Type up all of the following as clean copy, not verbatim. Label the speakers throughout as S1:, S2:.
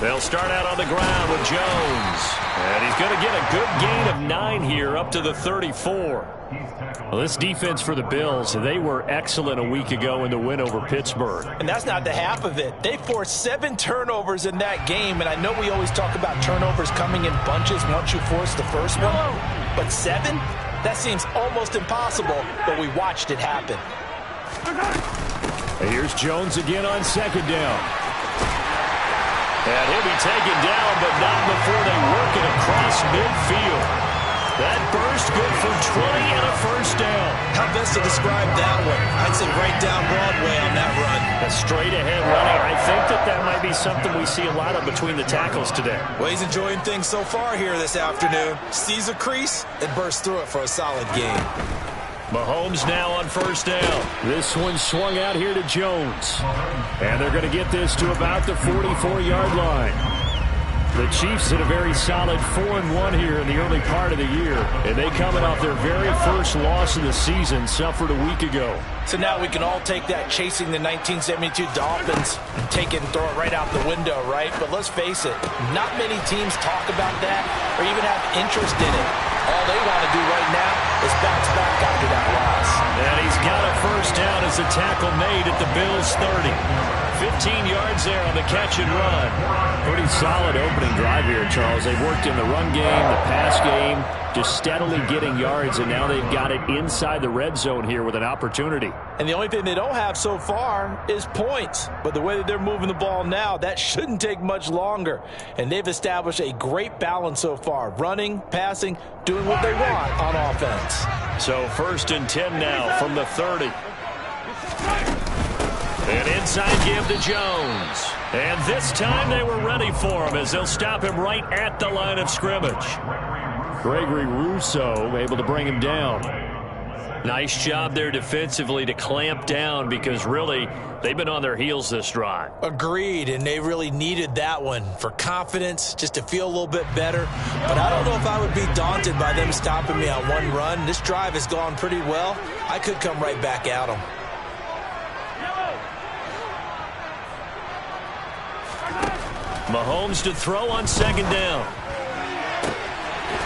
S1: They'll start out on the ground with Jones. And he's going to get a good gain of 9 here up to the 34. Well, this defense for the Bills, they were excellent a week ago in the win over Pittsburgh.
S2: And that's not the half of it. They forced 7 turnovers in that game, and I know we always talk about turnovers coming in bunches once you force the first one. But 7? That seems almost impossible, but we watched it happen.
S1: And here's Jones again on second down. And he'll be taken down, but not before they work it across midfield. That burst good for 20 and a first down.
S2: How best to describe that one? I'd say right down Broadway on that run.
S1: A straight-ahead running. I think that might be something we see a lot of between the tackles today.
S2: Well, he's enjoying things so far here this afternoon. Sees a crease and bursts through it for a solid gain.
S1: Mahomes now on first down. This one swung out here to Jones. And they're going to get this to about the 44-yard line. The Chiefs had a very solid 4-1 here in the early part of the year. And they coming off their very first loss of the season, suffered a week ago.
S2: So now we can all take that chasing the 1972 Dolphins and take it and throw it right out the window, right? But let's face it, not many teams talk about that or even have interest in it. All they want to do right now is bounce back after that loss.
S1: And he's got a first down as a tackle made at the Bills' 30. 15 yards there on the catch and run. Pretty solid opening drive here, Charles. They've worked in the run game, the pass game, just steadily getting yards, and now they've got it inside the red zone here with an opportunity.
S2: And the only thing they don't have so far is points. But the way that they're moving the ball now, that shouldn't take much longer. And they've established a great balance so far. Running, passing, doing what they want on offense.
S1: So 1st and 10 now from the 30. An inside give to Jones. And this time they were ready for him as they'll stop him right at the line of scrimmage. Gregory Rousseau able to bring him down. Nice job there defensively to clamp down because really they've been on their heels this drive.
S2: Agreed, and they really needed that one for confidence, just to feel a little bit better. But I don't know if I would be daunted by them stopping me on one run. This drive has gone pretty well. I could come right back at them.
S1: Mahomes to throw on second down.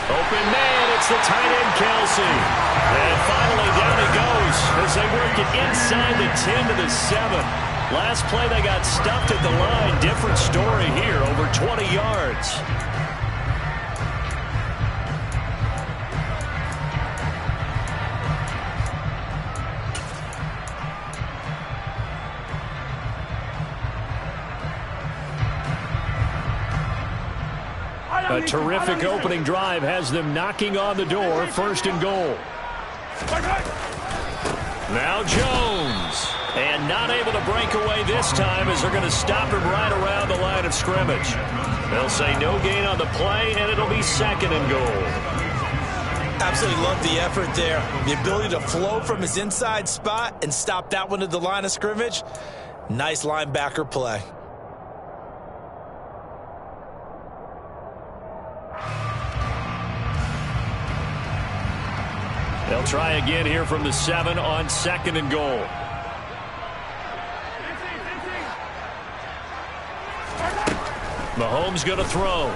S1: Open man, it's the tight end Kelsey. And finally down he goes as they work it inside the 10 to the 7. Last play they got stuffed at the line. Different story here, over 20 yards. A terrific opening drive has them knocking on the door. 1st and goal. Now Jones. And not able to break away this time as they're going to stop him right around the line of scrimmage. They'll say no gain on the play, and it'll be 2nd and goal.
S2: Absolutely love the effort there. The ability to flow from his inside spot and stop that one at the line of scrimmage. Nice linebacker play.
S1: They'll try again here from the 7 on 2nd and goal. Mahomes going to throw.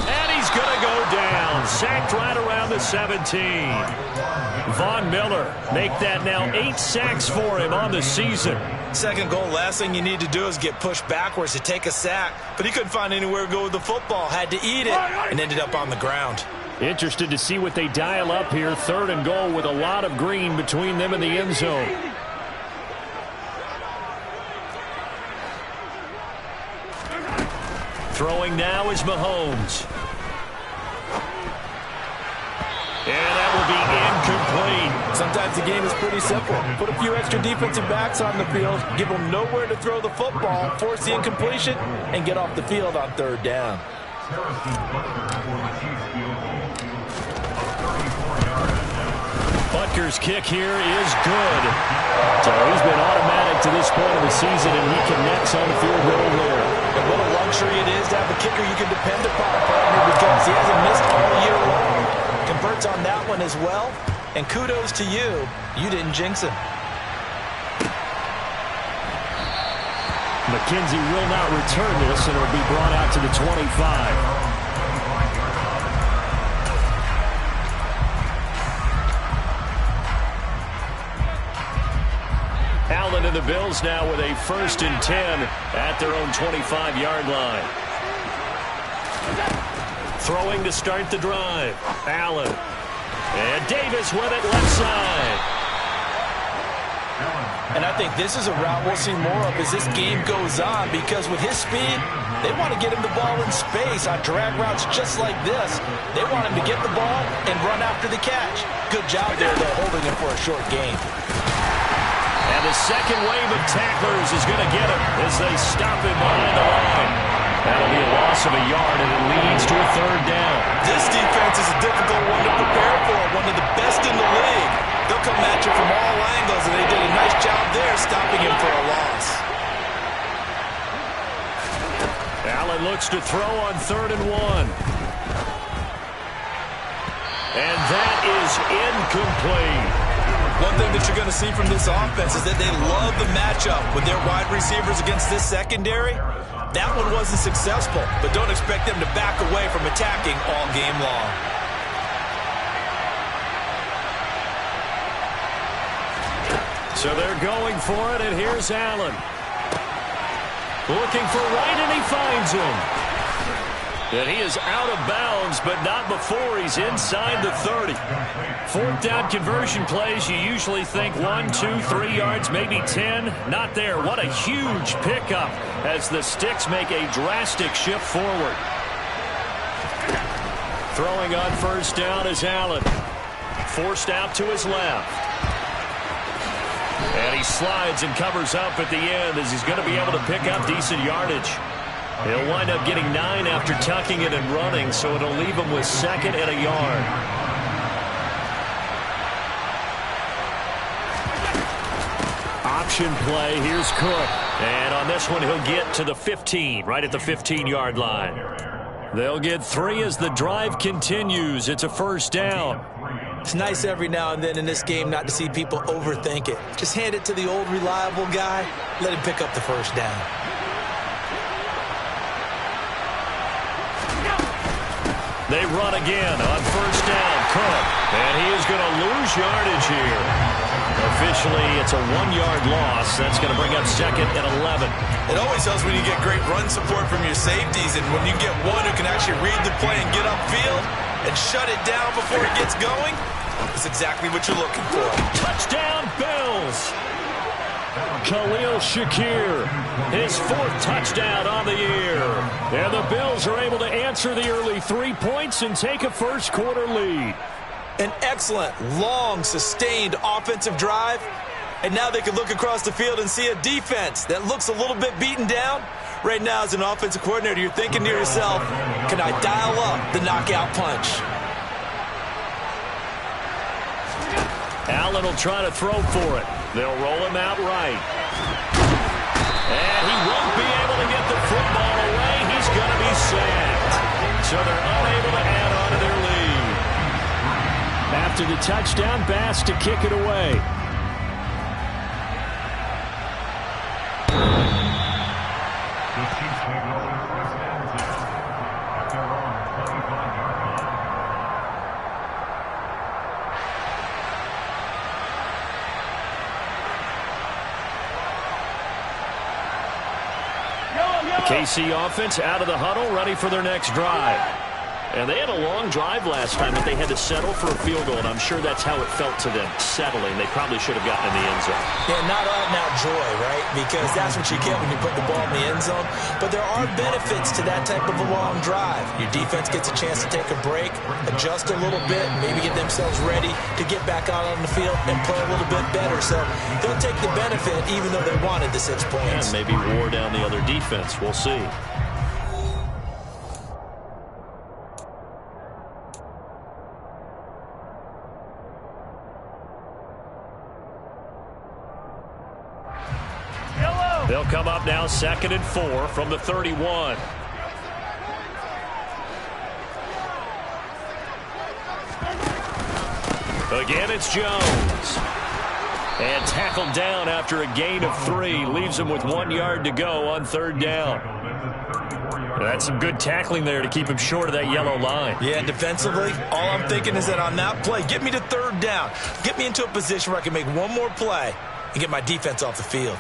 S1: And he's going to go down. Sacked right around the 17. Von Miller make that now 8 sacks for him on the season.
S2: 2nd goal, last thing you need to do is get pushed backwards to take a sack. But he couldn't find anywhere to go with the football. Had to eat it and ended up on the ground.
S1: Interested to see what they dial up here. 3rd and goal with a lot of green between them and the end zone. Throwing now is Mahomes. And that will be incomplete.
S2: Sometimes the game is pretty simple. Put a few extra defensive backs on the field, give them nowhere to throw the football, force the incompletion, and get off the field on 3rd down.
S1: Butker's kick here is good. So he's been automatic to this point of the season, and he connects on the field goal there.
S2: And what a luxury it is to have a kicker you can depend upon, partner, because he hasn't missed all year long. Converts on that one as well. And kudos to you. You didn't jinx him.
S1: McKenzie will not return this, and it'll be brought out to the 25. Allen and the Bills now with a 1st and 10 at their own 25-yard line. Throwing to start the drive. Allen. And Davis with it left side.
S2: And I think this is a route we'll see more of as this game goes on, because with his speed, they want to get him the ball in space on drag routes just like this. They want him to get the ball and run after the catch. Good job there, though, holding him for a short gain.
S1: And the second wave of tacklers is going to get him as they stop him behind the line. That'll be a loss of a yard, and it leads to a 3rd down.
S2: This defense is a difficult one to prepare for, one of the best in the league. They'll come at you from all angles, and they did a nice job there stopping him for a loss.
S1: Allen looks to throw on 3rd and 1. And that is incomplete.
S2: One thing that you're going to see from this offense is that they love the matchup with their wide receivers against this secondary. That one wasn't successful, but don't expect them to back away from attacking all game long.
S1: So they're going for it, and here's Allen. Looking for Wright, and he finds him. And he is out of bounds, but not before he's inside the 30. 4th down conversion plays, you usually think 1, 2, 3 yards, maybe 10. Not there. What a huge pickup as the Sticks make a drastic shift forward. Throwing on 1st down is Allen. Forced out to his left. And he slides and covers up at the end as he's going to be able to pick up decent yardage. He'll wind up getting 9 after tucking it and running, so it'll leave him with 2nd and a yard. Option play. Here's Cook. And on this one, he'll get to the 15, right at the 15-yard line. They'll get 3 as the drive continues. It's a 1st down.
S2: It's nice every now and then in this game not to see people overthink it. Just hand it to the old reliable guy. Let him pick up the 1st down.
S1: They run again on 1st down. Cook. And he is going to lose yardage here. Officially, it's a 1-yard loss. That's going to bring up 2nd and 11.
S2: It always helps when you get great run support from your safeties, and when you get one who can actually read the play and get upfield and shut it down before it gets going, that's exactly what you're looking for.
S1: Touchdown, Bills! Khalil Shakir, his 4th touchdown on the year. And the Bills are able to answer the early 3 points and take a 1st quarter lead.
S2: An excellent, long, sustained offensive drive. And now they can look across the field and see a defense that looks a little bit beaten down. Right now, as an offensive coordinator, you're thinking to yourself, can I dial up the knockout punch?
S1: Allen will try to throw for it. They'll roll him out right. And he won't be able to get the football away. He's going to be sacked. So they're unable to add on to their lead. After the touchdown, Bass to kick it away. KC offense out of the huddle, ready for their next drive. And they had a long drive last time, but they had to settle for a field goal, and I'm sure that's how it felt to them, settling. They probably should have gotten in the end zone.
S2: Yeah, not out-and-out joy, right? Because that's what you get when you put the ball in the end zone. But there are benefits to that type of a long drive. Your defense gets a chance to take a break, adjust a little bit, maybe get themselves ready to get back out on the field and play a little bit better. So they'll take the benefit even though they wanted the 6 points.
S1: And maybe wore down the other defense. We'll see. They'll come up now 2nd and 4 from the 31. Again, it's Jones. And tackled down after a gain of 3. Leaves him with 1 yard to go on 3rd down. That's some good tackling there to keep him short of that yellow line.
S2: Yeah, defensively, all I'm thinking is that on that play, get me to 3rd down. Get me into a position where I can make one more play and get my defense off the field.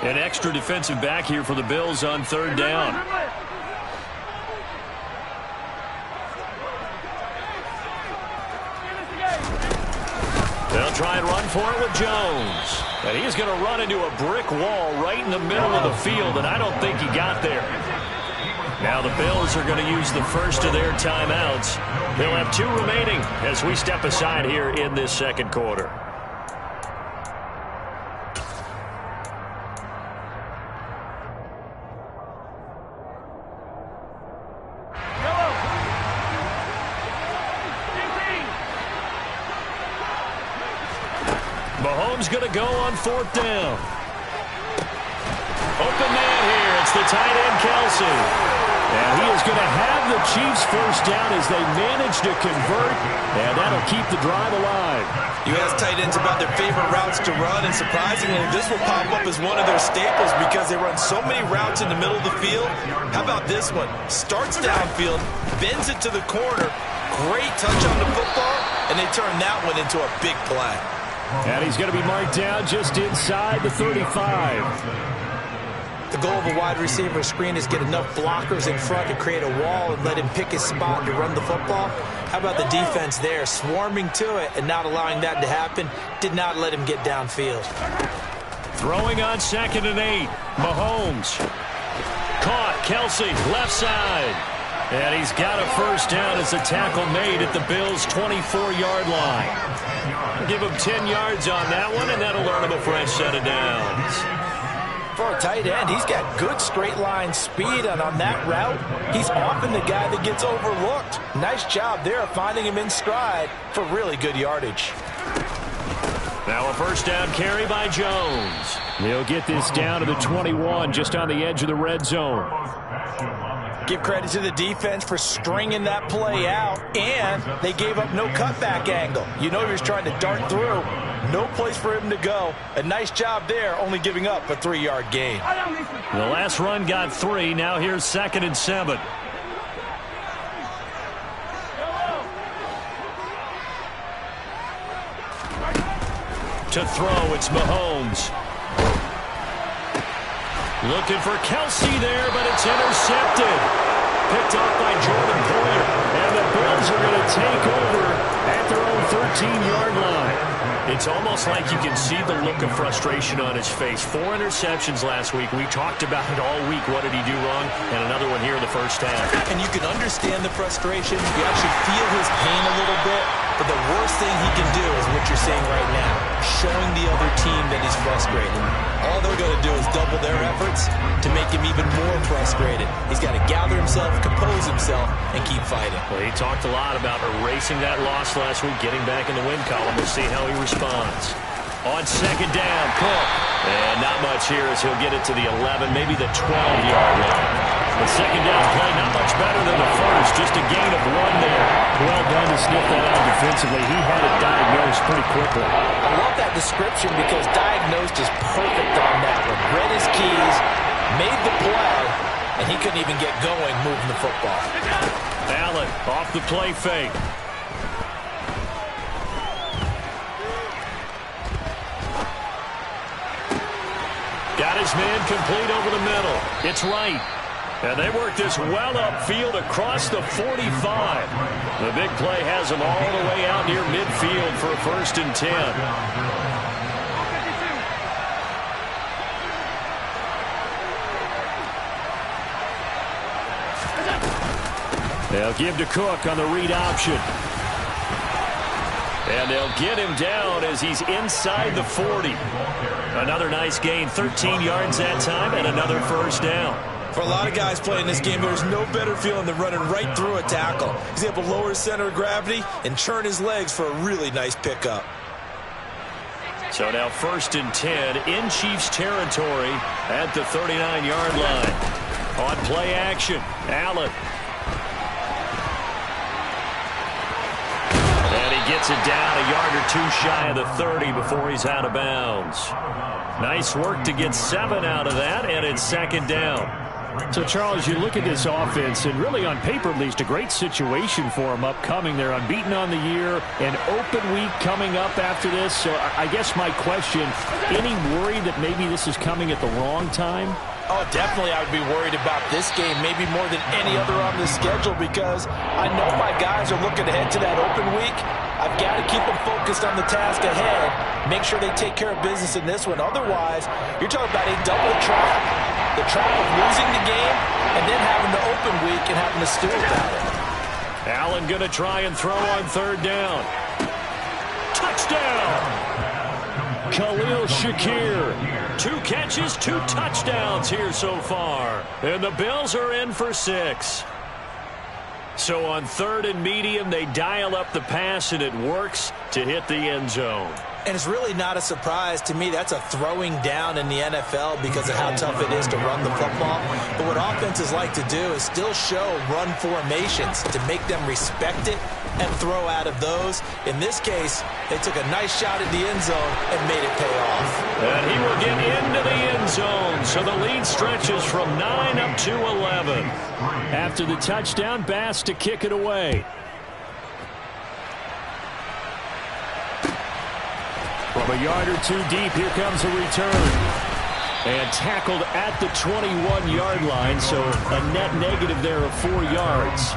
S1: An extra defensive back here for the Bills on 3rd down. They'll try and run for it with Jones. And he's going to run into a brick wall right in the middle of the field, and I don't think he got there. Now the Bills are going to use the first of their timeouts. They'll have 2 remaining as we step aside here in this 2nd quarter. Mahomes going to go on 4th down. Open man here. It's the tight end, Kelce. And he is going to have the Chiefs first down as they manage to convert, and that'll keep the drive alive.
S2: You ask tight ends about their favorite routes to run, and surprisingly, this will pop up as one of their staples because they run so many routes in the middle of the field. How about this one? Starts downfield, bends it to the corner, great touch on the football, and they turn that one into a big play.
S1: And he's going to be marked down just inside the 35.
S2: The goal of a wide receiver screen is get enough blockers in front to create a wall and let him pick his spot to run the football. How about the defense there, swarming to it and not allowing that to happen? Did not let him get downfield.
S1: Throwing on 2nd and 8. Mahomes. Caught. Kelce, left side. And he's got a first down as a tackle made at the Bills' 24-yard line. Give him 10 yards on that one, and that'll earn him a fresh set of downs.
S2: For a tight end, he's got good straight line speed, and on that route, he's often the guy that gets overlooked. Nice job there of finding him in stride for really good yardage.
S1: Now a first down carry by Jones. He'll get this down to the 21, just on the edge of the red zone.
S2: Give credit to the defense for stringing that play out, and they gave up no cutback angle. You know he was trying to dart through. No place for him to go. A nice job there, only giving up a 3-yard gain.
S1: The last run got 3. Now here's 2nd and 7. To throw, it's Mahomes. Looking for Kelce there, but it's intercepted. Picked off by Jordan Poyer. And the Bills are going to take over at their own 13-yard line. It's almost like you can see the look of frustration on his face. 4 interceptions last week. We talked about it all week. What did he do wrong? And another one here in the first half.
S2: And you can understand the frustration. You actually feel his pain a little bit. But the worst thing he can do is what you're saying right now, showing the other team that he's frustrated. All they're going to do is double their efforts to make him even more frustrated. He's got to gather himself, compose himself, and keep fighting.
S1: Well, he talked a lot about erasing that loss last week, getting back in the win column. We'll see how he responds. On 2nd down, Cook. And not much here as he'll get it to the 11, maybe the 12-yard line. The 2nd down play not much better than the first, just a gain of 1 there. Well done to sniff that out defensively. He had it diagnosed pretty quickly.
S2: I love that description because diagnosed is perfect on that one. Read his keys, made the play, and he couldn't even get going moving the football.
S1: Allen off the play fake. Got his man complete over the middle. It's right. And they work this well upfield across the 45. The big play has them all the way out near midfield for a 1st and 10. They'll give to Cook on the read option. And they'll get him down as he's inside the 40. Another nice gain, 13 yards that time, and another first down.
S2: For a lot of guys playing this game, there's no better feeling than running right through a tackle. He's able to lower his center of gravity and churn his legs for a really nice pickup.
S1: So now 1st and 10 in Chiefs territory at the 39-yard line. On play action, Allen. gets it down a yard or two shy of the 30 before he's out of bounds. Nice work to get 7 out of that, and it's second down.
S3: So, Charles, you look at this offense, and really on paper at least, a great situation for them upcoming. They're unbeaten on the year, an open week coming up after this. So I guess my question, any worry that maybe this is coming at the wrong time?
S2: Oh, definitely I would be worried about this game, maybe more than any other on the schedule, because I know my guys are looking ahead to that open week. I've got to keep them focused on the task ahead, make sure they take care of business in this one. Otherwise, you're talking about a double trap. The trap of losing the game and then having the open week and having to stew about it.
S1: Allen going to try and throw on third down. Touchdown! Khalil Shakir. 2 catches, 2 touchdowns here so far. And the Bills are in for 6. So on third and medium, they dial up the pass, and it works to hit the end zone.
S2: And it's really not a surprise to me. That's a throwing down in the NFL because of how tough it is to run the football. But what offenses like to do is still show run formations to make them respect it and throw out of those. In this case, they took a nice shot at the end zone and made it pay off.
S1: And he will get into the end zone. So the lead stretches from 9 up to 11.
S3: After the touchdown, Bass to kick it away. From a yard or 2 deep, here comes a return. And tackled at the 21-yard line, so a net negative there of 4 yards.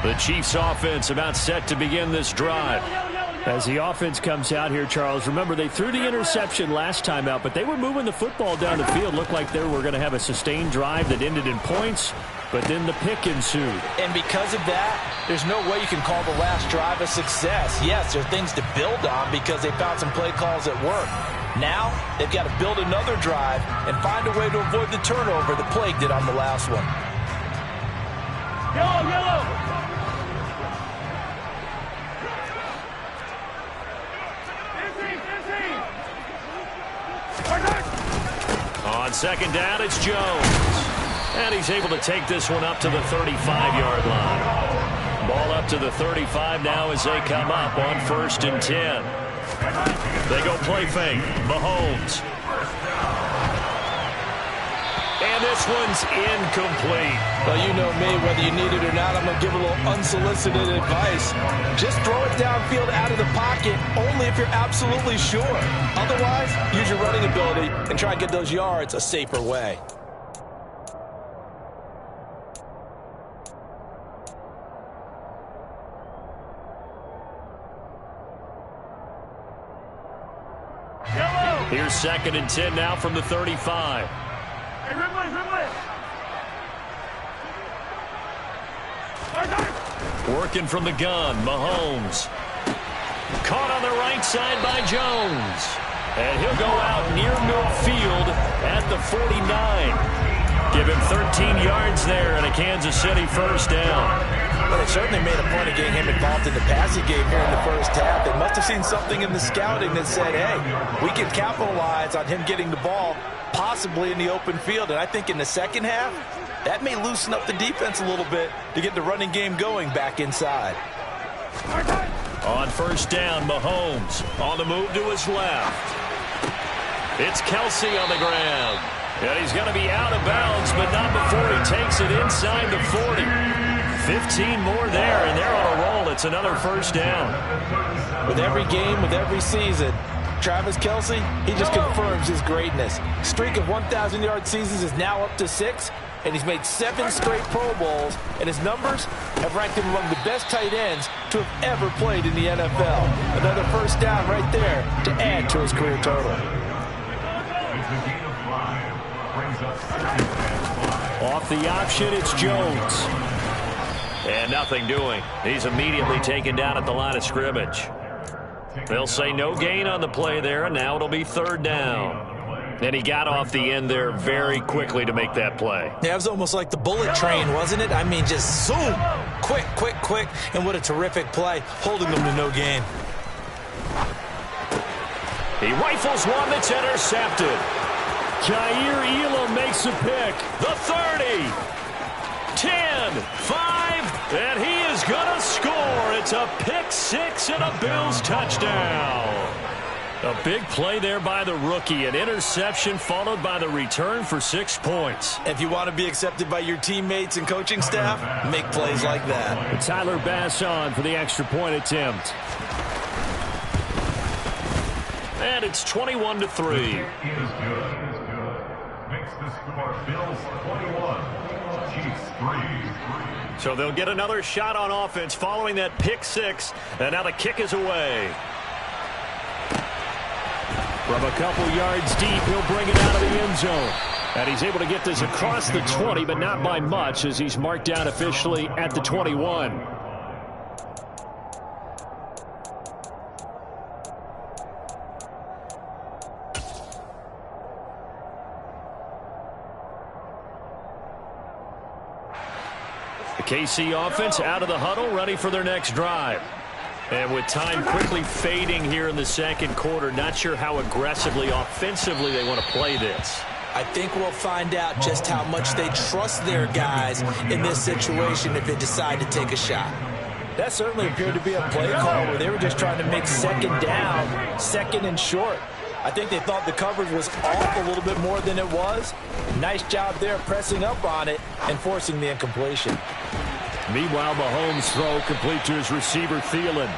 S3: The Chiefs offense about set to begin this drive. As the offense comes out here, Charles, remember they threw the interception last time out, but they were moving the football down the field. Looked like they were going to have a sustained drive that ended in points, but then the pick ensued.
S2: And because of that, there's no way you can call the last drive a success. Yes, there are things to build on because they found some play calls that work. Now, they've got to build another drive and find a way to avoid the turnover the plague did on the last one.
S4: Yellow, yellow!
S1: On second down, it's Jones. And he's able to take this one up to the 35-yard line. Ball up to the 35 now as they come up on 1st and 10. They go play fake. Mahomes. And this one's incomplete.
S2: Well, you know me, whether you need it or not, I'm going to give a little unsolicited advice. Just throw it downfield out of the pocket only if you're absolutely sure. Otherwise, use your running ability and try and get those yards a safer way.
S1: Here's 2nd and 10 now from the 35. Working from the gun, Mahomes. Caught on the right side by Jones. And he'll go out near midfield at the 49. Give him 13 yards there and a Kansas City 1st down.
S2: Well, they certainly made a point of getting him involved in the passing game here in the first half. They must have seen something in the scouting that said, hey, we can capitalize on him getting the ball possibly in the open field. And I think in the second half, that may loosen up the defense a little bit to get the running game going back inside.
S1: On 1st down, Mahomes on the move to his left. It's Kelsey on the ground. And he's going to be out of bounds, but not before he takes it inside the 40. 15 more there, and they're on a roll. It's another 1st down.
S2: With every game, with every season, Travis Kelce, he just confirms his greatness. Streak of 1,000-yard seasons is now up to 6, and he's made 7 straight Pro Bowls, and his numbers have ranked him among the best tight ends to have ever played in the NFL. Another 1st down right there to add to his career total.
S3: Off the option, it's Jones.
S1: And nothing doing. He's immediately taken down at the line of scrimmage. They'll say no gain on the play there, and now it'll be 3rd down. And he got off the end there very quickly to make that play.
S2: Yeah, it was almost like the bullet train, wasn't it? I mean, just zoom. Quick, quick, quick. And what a terrific play, holding them to no gain.
S1: He rifles one that's intercepted. Kaiir Elam makes a pick. The 30. 10, 5, and he is going to score. It's a pick six and a Bills touchdown. A big play there by the rookie. An interception followed by the return for 6 points.
S2: If you want to be accepted by your teammates and coaching staff, make plays like that.
S1: And Tyler Bass on for the extra point attempt. And it's 21-3.
S4: Makes the score Bills 21, Chiefs 3.
S1: So they'll get another shot on offense following that pick six. And now the kick is away. From a couple yards deep, he'll bring it out of the end zone. And he's able to get this across the 20, but not by much, as he's marked down officially at the 21. The KC offense out of the huddle, ready for their next drive. And with time quickly fading here in the second quarter, not sure how aggressively, offensively they want to play this.
S2: I think we'll find out just how much they trust their guys in this situation if they decide to take a shot. That certainly appeared to be a play call where they were just trying to make second down, second and short. I think they thought the coverage was off a little bit more than it was. Nice job there pressing up on it and forcing the incompletion.
S1: Meanwhile, Mahomes' throw complete to his receiver, Thielen.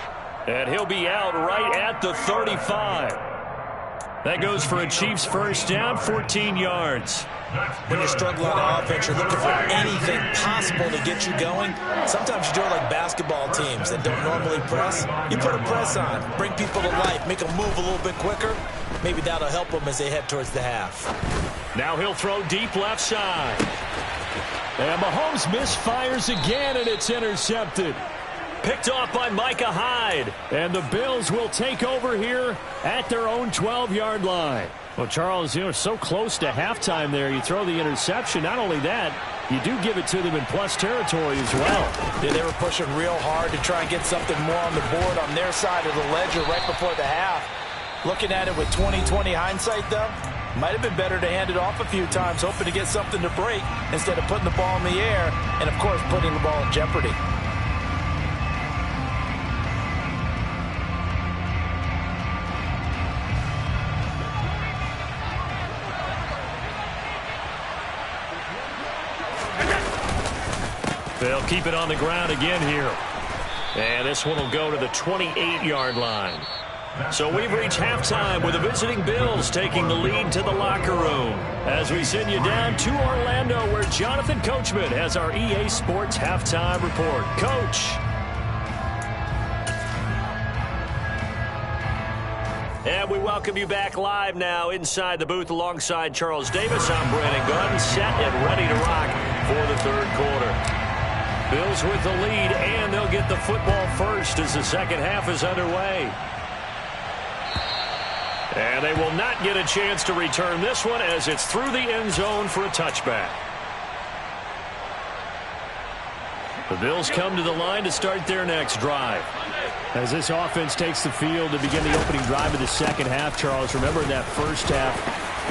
S1: And he'll be out right at the 35. That goes for a Chiefs first down, 14 yards.
S2: When you struggle on offense, you're looking for anything possible to get you going. Sometimes you do it like basketball teams that don't normally press. You put a press on, bring people to life, make them move a little bit quicker. Maybe that'll help them as they head towards the half.
S1: Now he'll throw deep left side. And Mahomes misfires again, and it's intercepted. Picked off by Micah Hyde. And the Bills will take over here at their own 12-yard line. Well, Charles, so close to halftime there. You throw the interception. Not only that, you do give it to them in plus territory as well.
S2: Yeah, they were pushing real hard to try and get something more on the board on their side of the ledger right before the half. Looking at it with 20/20 hindsight, though, might have been better to hand it off a few times, hoping to get something to break instead of putting the ball in the air and, of course, putting the ball in jeopardy.
S1: They'll keep it on the ground again here. And this one will go to the 28-yard line. So we've reached halftime with the visiting Bills taking the lead to the locker room. As we send you down to Orlando, where Jonathan Coachman has our EA Sports halftime report. Coach. And we welcome you back live now inside the booth alongside Charles Davis. I'm Brandon Gunn, set and ready to rock for the third quarter. Bills with the lead, and they'll get the football first as the second half is underway. And they will not get a chance to return this one as it's through the end zone for a touchback. The Bills come to the line to start their next drive. As this offense takes the field to begin the opening drive of the second half, Charles, remember in that first half,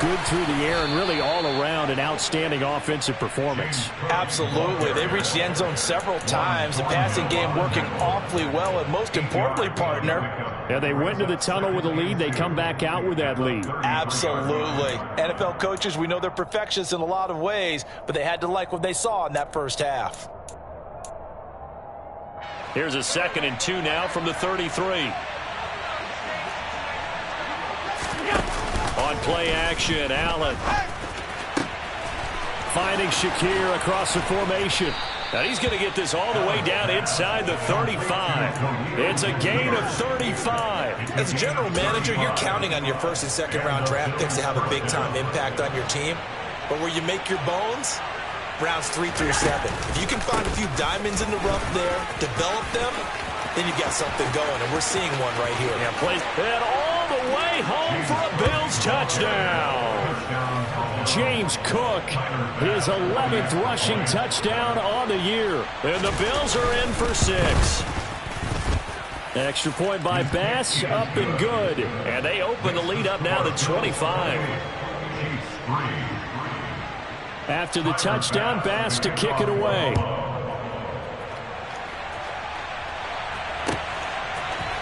S1: good through the air and really all around an outstanding offensive performance.
S2: Absolutely. They reached the end zone several times. The passing game working awfully well, and most importantly, partner.
S1: Yeah, they went into the tunnel with a lead. They come back out with that lead.
S2: Absolutely. NFL coaches, we know they're perfectionists in a lot of ways, but they had to like what they saw in that first half.
S1: Here's a 2nd and 2 now from the 33. On play action, Allen. Finding Shakir across the formation. Now he's going to get this all the way down inside the 35. It's a gain of 35.
S2: As a general manager, you're counting on your first and second round draft picks to have a big-time impact on your team. But where you make your bones, rounds 3 through 7. If you can find a few diamonds in the rough there, develop them, then you've got something going, and we're seeing one right here.
S1: Yeah, plays it all the way home for a Bills touchdown. James Cook, his 11th rushing touchdown on the year. And the Bills are in for 6. Extra point by Bass, up and good. And they open the lead up now to 25. After the touchdown, Bass to kick it away.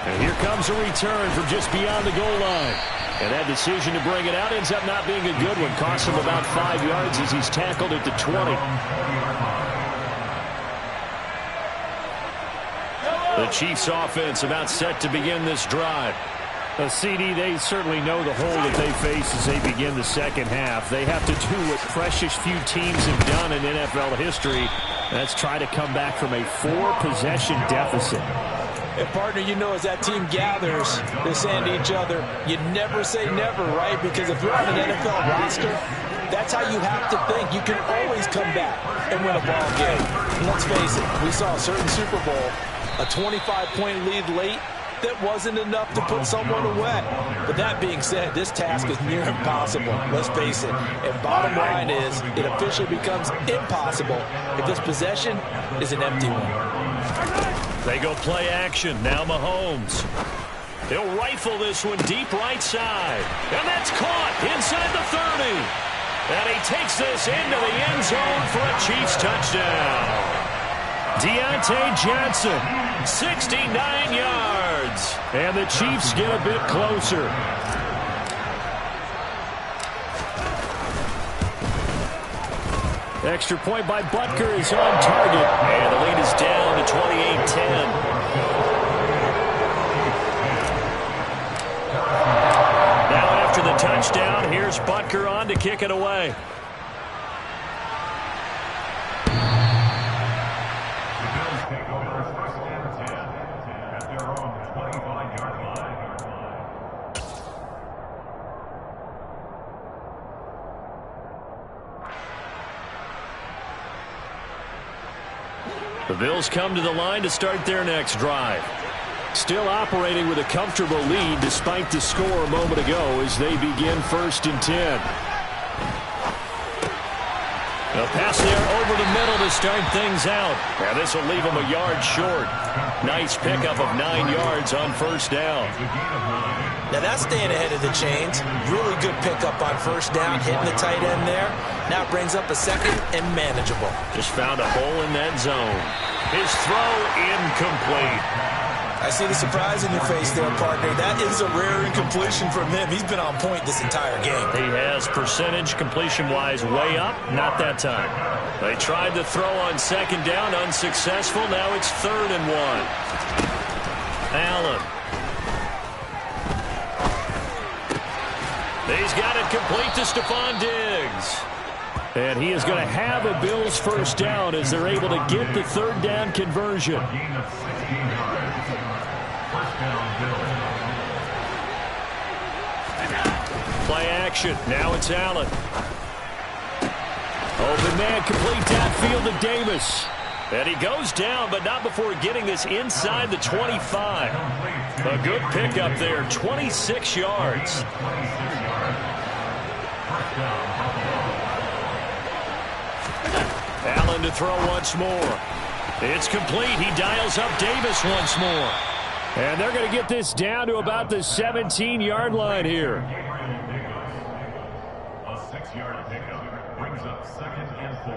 S1: And here comes a return from just beyond the goal line. And that decision to bring it out ends up not being a good one. Costs him about 5 yards as he's tackled at the 20. The Chiefs offense about set to begin this drive. CD, they certainly know the hole that they face as they begin the second half. They have to do what precious few teams have done in NFL history. That's try to come back from a 4-possession deficit.
S2: And, partner, you know, as that team gathers, they're saying to each other, you never say never, right? Because if you're on an NFL roster, that's how you have to think. You can always come back and win a ball game. And let's face it, we saw a certain Super Bowl, a 25-point lead late, that wasn't enough to put someone away. But that being said, this task is near impossible. Let's face it. And bottom line is, it officially becomes impossible if this possession is an empty one.
S1: They go play action. Now Mahomes. He'll rifle this one deep right side. And that's caught inside the 30. And he takes this into the end zone for a Chiefs touchdown. Deontay Johnson, 69 yards. And the Chiefs get a bit closer. Extra point by Butker is on target. And the lead is down to 28-10. Now after the touchdown, here's Butker on to kick it away. The Bills come to the line to start their next drive. Still operating with a comfortable lead despite the score a moment ago as they begin 1st and 10. A pass there over the middle to start things out. Now this will leave them a yard short. Nice pickup of 9 yards on 1st down.
S2: Now that's staying ahead of the chains. Really good pickup on 1st down, hitting the tight end there. Now brings up a 2nd and manageable.
S1: Just found a hole in that zone. His throw incomplete.
S2: I see the surprise in your face there, partner. That is a rare incompletion from him. He's been on point this entire game.
S1: He has percentage completion-wise way up. Not that time. They tried to throw on 2nd down, unsuccessful. Now it's 3rd and 1. Allen. He's got it complete to Stephon Diggs. And he is going to have a Bills 1st down as they're able to get the 3rd down conversion. Play action. Now it's Allen. Open man, complete downfield to Davis. And he goes down, but not before getting this inside the 25. A good pickup there, 26 yards. Allen to throw once more. It's complete. He dials up Davis once more. And they're going to get this down to about the 17-yard line here.
S4: A 6-yard pickup brings up 2nd and 4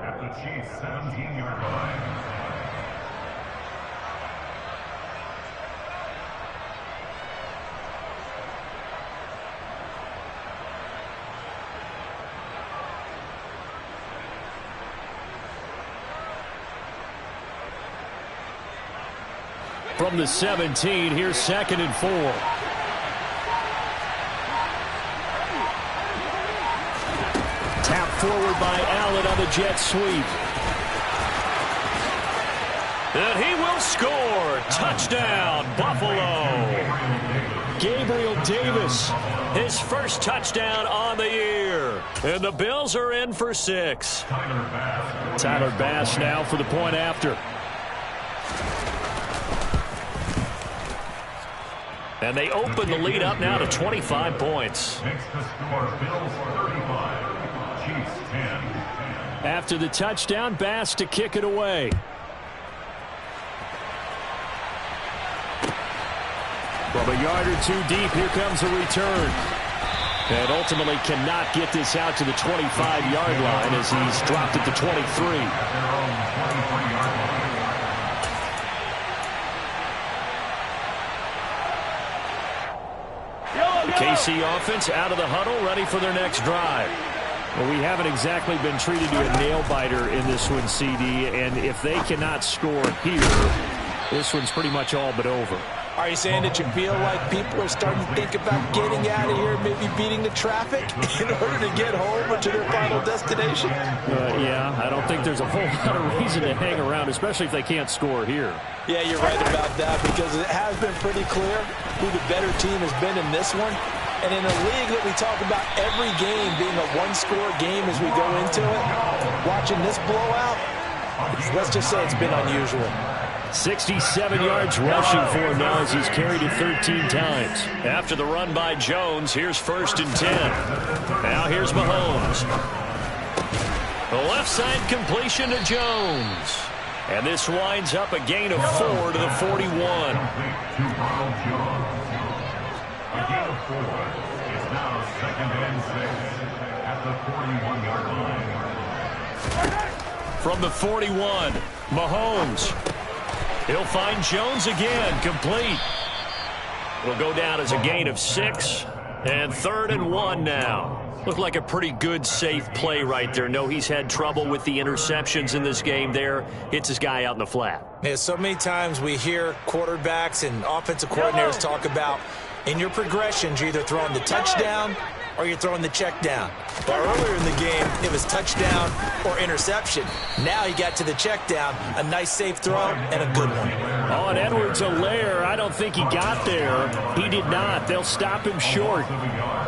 S4: at the Chiefs' 17-yard line.
S1: From the 17, here's 2nd and 4. Tap forward by Allen on the jet sweep. And he will score. Touchdown, Buffalo. Gabriel Davis, his 1st touchdown on the year. And the Bills are in for 6. Tyler Bass now for the point after. And they open the lead up now to 25 points.
S4: Makes the score Bills 35, Chiefs 10.
S1: After the touchdown, Bass to kick it away. From a yard or two deep, here comes a return.
S3: And ultimately cannot get this out to the 25-yard line as he's dropped at the 23. The KC offense out of the huddle, ready for their next drive. Well, we haven't exactly been treated to a nail-biter in this one, CD, and if they cannot score here, this one's pretty much all but over.
S2: Are you saying that you feel like people are starting to think about getting out of here, maybe beating the traffic in order to get home or to their final destination?
S3: Yeah, I don't think there's a whole lot of reason to hang around, especially if they can't score here.
S2: Yeah, you're right about that because it has been pretty clear who the better team has been in this one. And in a league that we talk about every game being a one-score game as we go into it, watching this blowout, let's just say it's been unusual.
S3: 67 yards rushing for him now as he's carried it 13 times. After the run by Jones, here's 1st and 10. Now here's Mahomes. The left side completion to Jones. And this winds up a gain of 4 to the 41.
S4: A gain of 4 is now 2nd and 6 at the 41-yard line.
S3: From the 41, Mahomes. He'll find Jones again, complete. It'll go down as a gain of 6, and 3rd and 1 now. Looked like a pretty good, safe play right there. No, he's had trouble with the interceptions in this game there. Hits his guy out in the flat.
S2: Yeah, so many times we hear quarterbacks and offensive coordinators talk about in your progressions, you're either throwing the touchdown or you're throwing the check down. But earlier in the game, it was touchdown or interception. Now he got to the check down, a nice safe throw, and a good one.
S3: Oh, and Edwards-Helaire, I don't think he got there. He did not. They'll stop him short.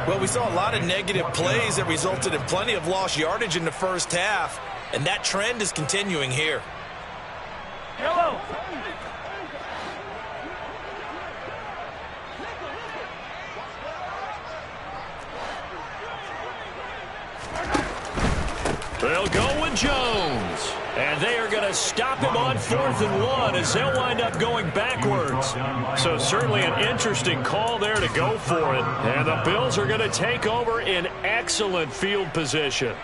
S2: Well, we saw a lot of negative plays that resulted in plenty of lost yardage in the first half, and that trend is continuing here.
S5: Hello.
S3: They'll go with Jones. And they are going to stop him on 4th and 1 as they'll wind up going backwards. So certainly an interesting call there to go for it. And the Bills are going to take over in excellent field position.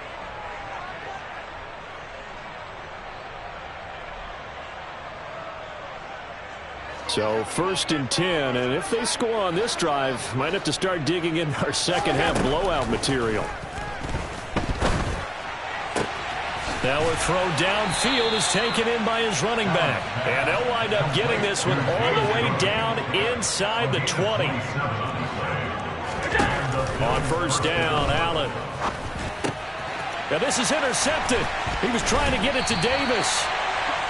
S3: So 1st and 10, and if they score on this drive, might have to start digging in our second half blowout material. Now a throw downfield is taken in by his running back. And they'll wind up getting this one all the way down inside the 20. On 1st down, Allen. Now this is intercepted. He was trying to get it to Davis.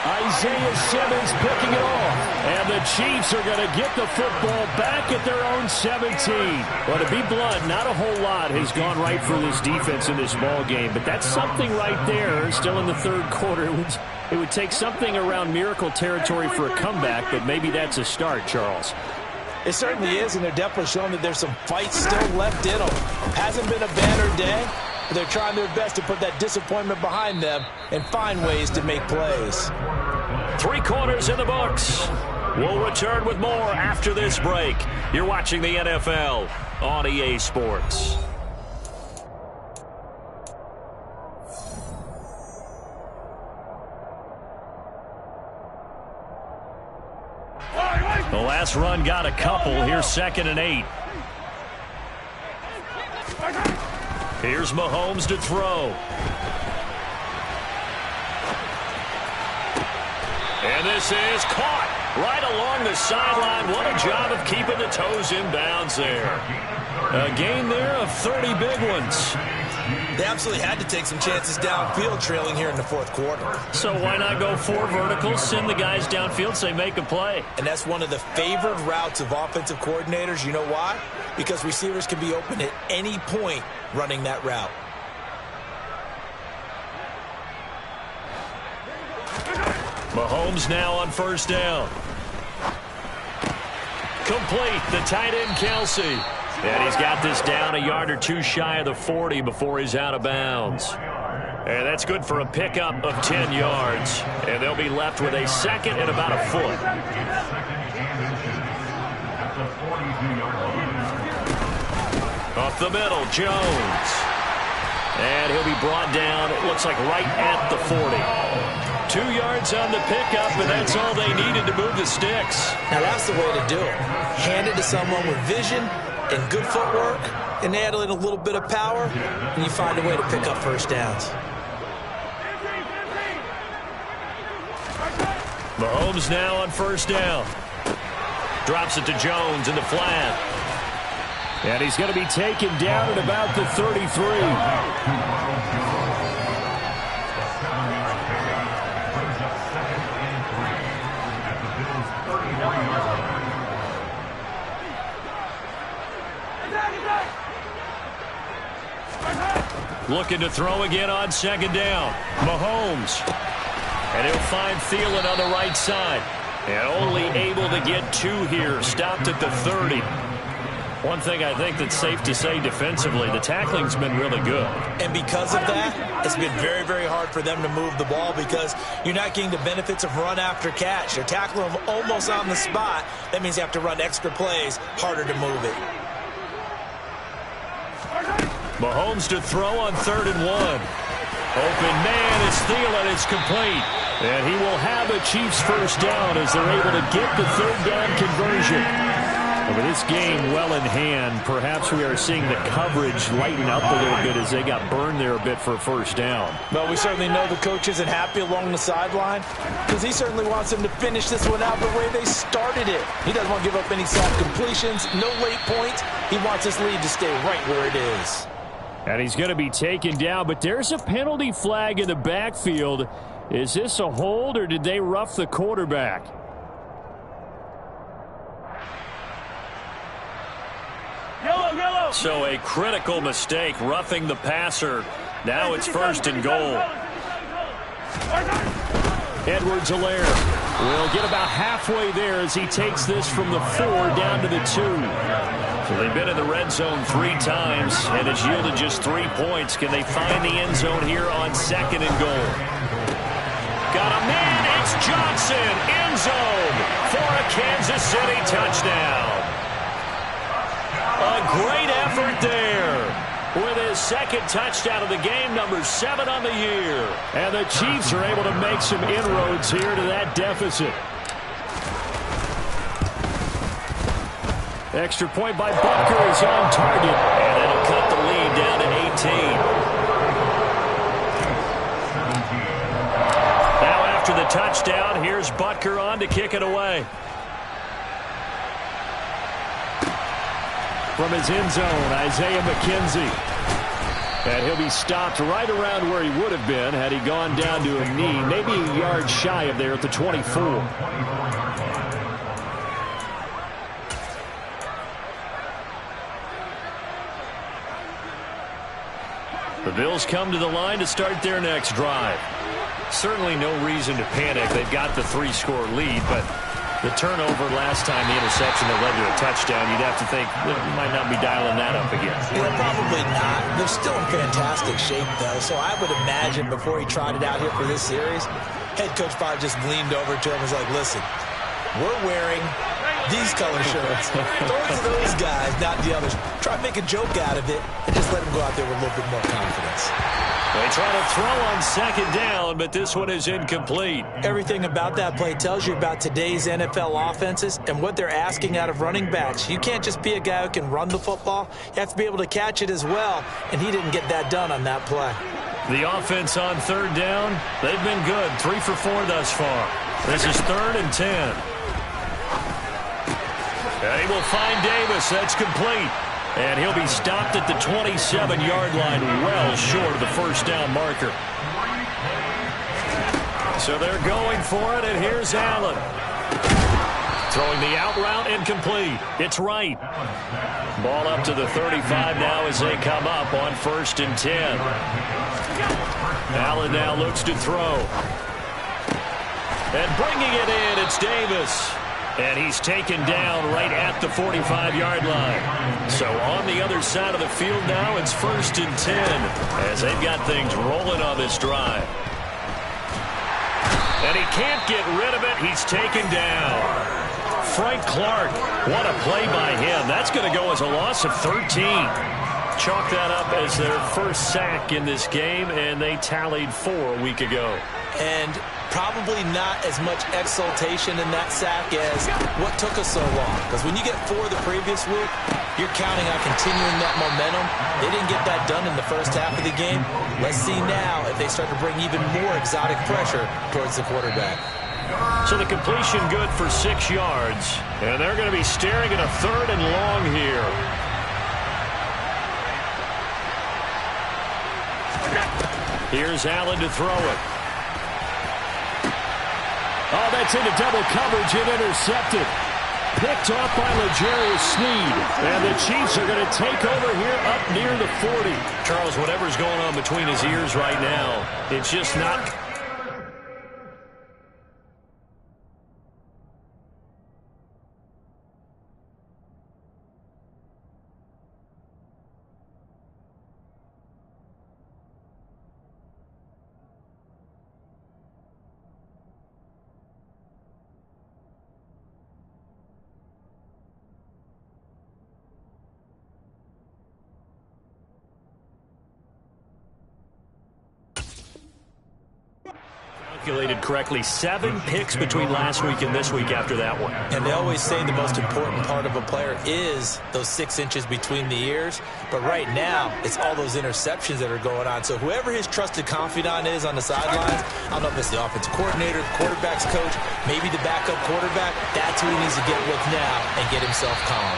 S3: Isaiah Simmons picking it off. And the Chiefs are going to get the football back at their own 17. Well, to be blunt, not a whole lot has gone right for this defense in this ball game. But that's something right there. Still in the 3rd quarter. It would take something around miracle territory for a comeback, but maybe that's a start, Charles.
S2: It certainly is, and they're definitely showing that there's some fight still left in them. Hasn't been a banner day. They're trying their best to put that disappointment behind them and find ways to make plays.
S3: 3 quarters in the books. We'll return with more after this break. You're watching the NFL on EA Sports. The last run got a couple. Here's 2nd and 8. Here's Mahomes to throw. And this is caught right along the sideline. What a job of keeping the toes in bounds there. A gain there of 30 big ones.
S2: They absolutely had to take some chances downfield trailing here in the 4th quarter.
S3: So why not go 4 verticals, send the guys downfield, say make a play.
S2: And that's one of the favored routes of offensive coordinators. You know why? Because receivers can be open at any point running that route.
S3: Mahomes now on 1st down. Complete, the tight end Kelsey. And he's got this down a yard or 2 shy of the 40 before he's out of bounds. And that's good for a pickup of 10 yards. And they'll be left with a 2nd and about a foot.
S1: Up the middle, Jones. And he'll be brought down, it looks like right at the 40. 2 yards on the pickup, and that's all they needed to move the sticks.
S2: Now that's the way to do it. Hand it to someone with vision and good footwork, and add in a little bit of power, and you find a way to pick up first downs.
S1: Mahomes now on first down. Drops it to Jones in the flat.
S3: And he's going to be taken down at about the 33.
S1: Looking to throw again on second down. Mahomes. And he'll find Thielen on the right side. And only able to get 2 here. Stopped at the 30. One thing I think that's safe to say defensively, the tackling's been really good.
S2: And because of that, it's been very, very hard for them to move the ball because you're not getting the benefits of run after catch. They're tackling them almost on the spot. That means you have to run extra plays, harder to move it.
S1: Mahomes to throw on 3rd and 1. Open man, it's Thielen, it's complete. And he will have a Chiefs first down as they're able to get the 3rd down conversion. With this game well in hand, perhaps we are seeing the coverage lighten up a little bit as they got burned there a bit for a first down.
S2: Well, we certainly know the coach isn't happy along the sideline because he certainly wants them to finish this one out the way they started it. He doesn't want to give up any soft completions, no late points. He wants this lead to stay right where it is.
S3: And he's going to be taken down, but there's a penalty flag in the backfield. Is this a hold or did they rough the quarterback?
S5: Yellow.
S1: So a critical mistake, roughing the passer. Now it's 1st and goal.
S3: Edwards-Helaire will get about halfway there as he takes this from the 4 down to the 2.
S1: So they've been in the red zone 3 times, and it's yielded just 3 points. Can they find the end zone here on 2nd and goal? Got a man, it's Johnson, end zone for a Kansas City touchdown. A great effort there with his 2nd touchdown of the game, number 7 on the year.
S3: And the Chiefs are able to make some inroads here to that deficit. Extra point by Butker is on target.
S1: And it'll cut the lead down to 18. Now after the touchdown, here's Butker on to kick it away.
S3: From his end zone, Isaiah McKenzie. And he'll be stopped right around where he would have been had he gone down to a knee, maybe a yard shy of there at the 24.
S1: The Bills come to the line to start their next drive. Certainly no reason to panic. They've got the 3-score lead, but the turnover last time, the interception that led to a touchdown, you'd have to think you might not be dialing that up again.
S2: Well, probably not. They're still in fantastic shape, though, so I would imagine before he trotted out here for this series, head coach probably just leaned over to him and was like, listen, we're wearing these color shirts. Those guys, not the others. Try to make a joke out of it and just let them go out there with a little bit more confidence.
S1: They try to throw on 2nd down, but this one is incomplete.
S2: Everything about that play tells you about today's NFL offenses and what they're asking out of running backs. You can't just be a guy who can run the football. You have to be able to catch it as well, and he didn't get that done on that play.
S1: The offense on 3rd down, they've been good. 3 for 4 thus far. This is 3rd and 10. They will find Davis. That's complete. And he'll be stopped at the 27-yard line, well short of the first down marker. So they're going for it, and here's Allen. Throwing the out route, incomplete. It's right. Ball up to the 35 now as they come up on 1st and 10. Allen now looks to throw. And bringing it in, it's Davis. And he's taken down right at the 45-yard line. So on the other side of the field now, it's 1st and 10 as they've got things rolling on this drive. And he can't get rid of it. He's taken down. Frank Clark, what a play by him. That's going to go as a loss of 13.
S3: chalk that up as their first sack in this game, and they tallied 4 a week ago.
S2: And probably not as much exultation in that sack as what took us so long. Because when you get 4 the previous week, you're counting on continuing that momentum. They didn't get that done in the first half of the game. Let's see now if they start to bring even more exotic pressure towards the quarterback.
S3: So the completion good for 6 yards. And they're going to be staring at a 3rd and long here. Here's Allen to throw it. Oh, that's into double coverage and intercepted. Picked off by L'Jarius Sneed. And the Chiefs are going to take over here up near the 40. Charles, whatever's going on between his ears right now, it's just not... calculated correctly. 7 picks between last week and this week after that one.
S2: And they always say the most important part of a player is those 6 inches between the ears. But right now, it's all those interceptions that are going on. So whoever his trusted confidant is on the sidelines, I don't know if it's the offensive coordinator, the quarterback's coach, maybe the backup quarterback, that's who he needs to get with now and get himself calm.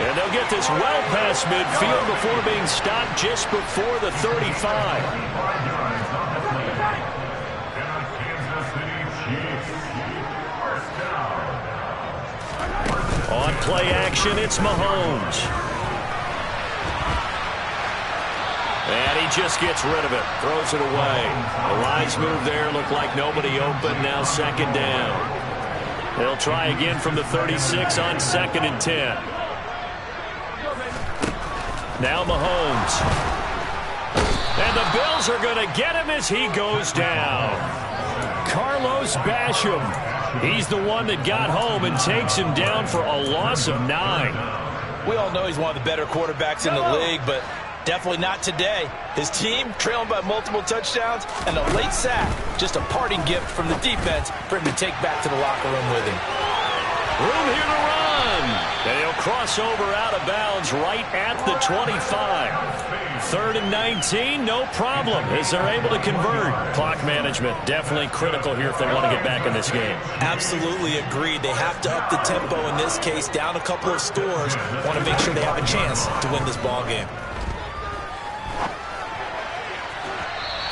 S3: And they'll get this well past midfield before being stopped just before the 35. On play action, it's Mahomes. And he just gets rid of it. Throws it away. A wise move there. Looked like nobody open. Now 2nd down. They'll try again from the 36 on 2nd and 10. Now Mahomes. And the Bills are going to get him as he goes down. Carlos Basham. He's the one that got home and takes him down for a loss of 9.
S2: We all know he's one of the better quarterbacks in the league, but definitely not today. His team trailing by multiple touchdowns and a late sack. Just a parting gift from the defense for him to take back to the locker room with him.
S3: Room here to run. And he'll cross over out of bounds right at the 25. 3rd and 19, no problem, as they're able to convert. Clock management, definitely critical here if they want to get back in this game.
S2: Absolutely agreed. They have to up the tempo in this case, down a couple of scores. Want to make sure they have a chance to win this ball game.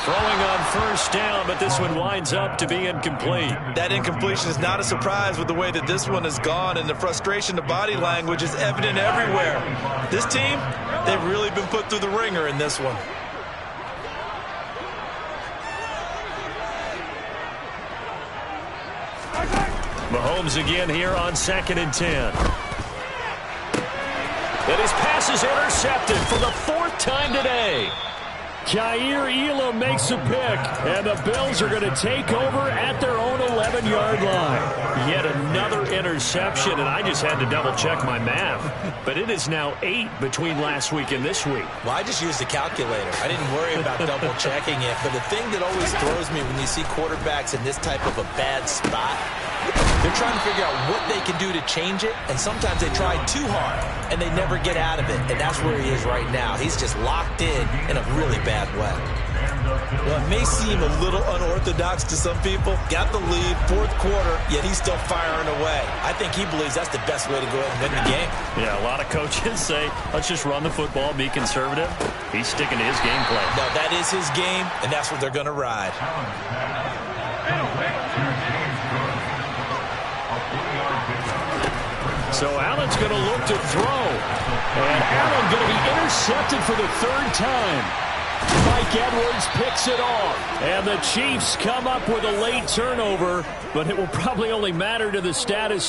S3: Throwing on 1st down, but this one winds up to be incomplete.
S2: That incompletion is not a surprise with the way that this one has gone, and the frustration, the body language is evident everywhere. This team, they've really been put through the ringer in this one.
S3: Mahomes again here on 2nd and 10. And his pass is intercepted for the 4th time today. Kaiir Elam makes a pick, and the Bills are going to take over at their own 11-yard line. Yet another interception, and I just had to double-check my math. But it is now 8 between last week and this week.
S2: Well, I just used the calculator. I didn't worry about double-checking it. But the thing that always throws me when you see quarterbacks in this type of a bad spot, they're trying to figure out what they can do to change it, and sometimes they try too hard, and they never get out of it, and that's where he is right now. He's just locked in a really bad way. Well, it may seem a little unorthodox to some people. Got the lead, 4th quarter, yet he's still firing away. I think he believes that's the best way to go ahead and win the game.
S3: Yeah, a lot of coaches say, let's just run the football, be conservative. He's sticking to his game plan.
S2: No, that is his game, and that's what they're going to ride.
S3: So Allen's going to look to throw. And Allen going to be intercepted for the 3rd time. Mike Edwards picks it off. And the Chiefs come up with a late turnover, but it will probably only matter to the status